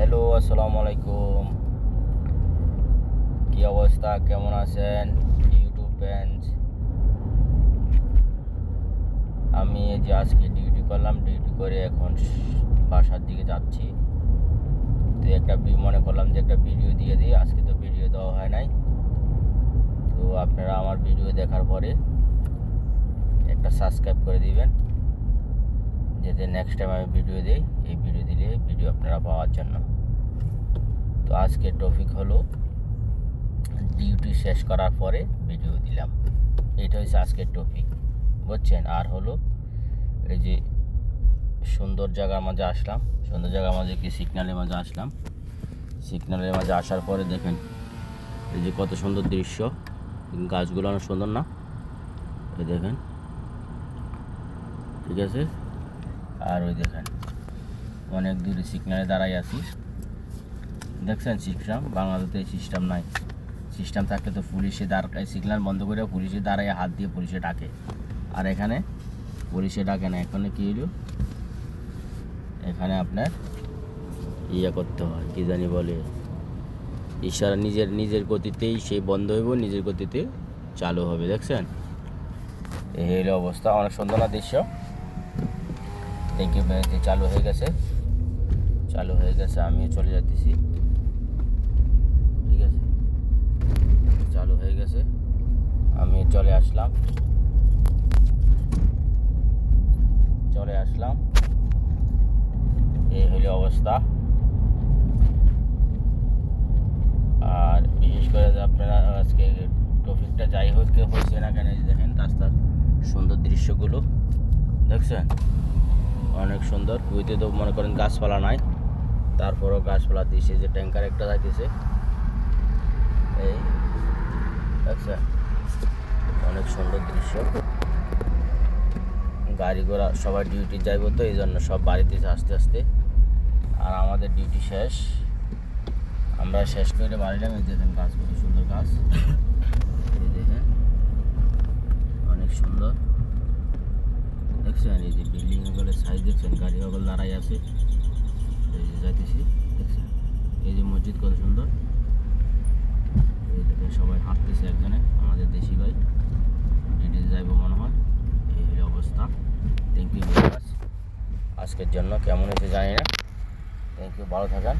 Hello, আসসালামু আলাইকুম। কি অবস্থা, কেমন আছেন ইউটিউব ফ্যান্স? আমি এই যে আজকে ডিউটি করলাম, ডিউটি করে এখন বাসার দিকে যাচ্ছি। তো একটা মনে করলাম যে একটা ভিডিও দিয়ে দিই। আজকে তো ভিডিও দেওয়া হয় নাই, তো আপনারা আমার ভিডিও দেখার পরে একটা সাবস্ক্রাইব করে দিবেন, যাতে নেক্সট টাইম আমি ভিডিও দিই, এই ভিডিও দিলে ভিডিও আপনারা পাওয়ার জন্য। তো আজকের টপিক হলো ডিউটি শেষ করার পরে ভিডিও দিলাম, এটা হচ্ছে আজকের টপিক, বুঝছেন? আর হলো এই যে সুন্দর জায়গার মাঝে আসলাম, সুন্দর জায়গার মাঝে কি সিগন্যালের মাঝে আসলাম। সিগন্যালের মাঝে আসার পরে দেখেন এই যে কত সুন্দর দৃশ্য, গাছগুলো অনেক সুন্দর না? এই দেখেন, ঠিক আছে। আর ওই দেখেন অনেক দূরে সিগন্যালে দাঁড়াই আছি, দেখছেন সিস্টেম? বাংলাদেশে এই সিস্টেম নাই। সিস্টেম থাকলে তো পুলিশে দাঁড়ায়, সিগন্যাল বন্ধ করে পুলিশে দাঁড়ায়, হাত দিয়ে পুলিশে ডাকে। আর এখানে পুলিশে ডাকে না। এখানে কী হলো, এখানে আপনার ইয়ে করতে হয়, কী জানি বলে, ইশারা, নিজের গতিতেই সেই বন্ধ হইব, নিজের গতিতে চালু হবে। দেখছেন এই হলো অবস্থা, অনেক সুন্দর না দৃশ্য? দেখি চালু হয়ে গেছে, চালু হয়ে গেছে, আমিও চলে যাচ্ছি। ঠিক আছে, চালু হয়ে গেছে, আমি চলে আসলাম। এই হইল অবস্থা। আর বিশেষ করে আপনারা আজকে টপিকটা যাই হচ্ছে না কেন, দেখেন রাস্তার সুন্দর দৃশ্যগুলো, দেখছেন? অনেক সুন্দর। ওইতে তো মনে করেন গাছপালা নাই, তারপরও গাছপালা দিছে, যে ট্যাঙ্কার একটা যাইতেছে, এই দেখছেন? অনেক সুন্দর দৃশ্য। গাড়ি ঘোড়া সবাই ডিউটি যাইব, তো এই জন্য সব বাড়িতে আস্তে আস্তে। আর আমাদের ডিউটি শেষ, আমরা শেষ করে বাড়িলাম। এই দেখেন গাছ, কত সুন্দর গাছ, এই দেখেন অনেক সুন্দর, দেখছেন? এই যে বিল্ডিং গুলোর সাইজ দেখছেন, গাড়ি ওগুলো দাঁড়াই আছে, এই যে যাইতেছি, দেখছেন? এই যে মসজিদ কত সুন্দর, এই দেখেন সবাই হাঁটতেছে, একজনে আমাদের দেশি ভাই ডিউটি যাইব মনে হয়। এই হলো অবস্থা। Thank you very much. আজকের জন্য কেমন হয়েছে জানি না। থ্যাংক ইউ, ভালো থাকেন।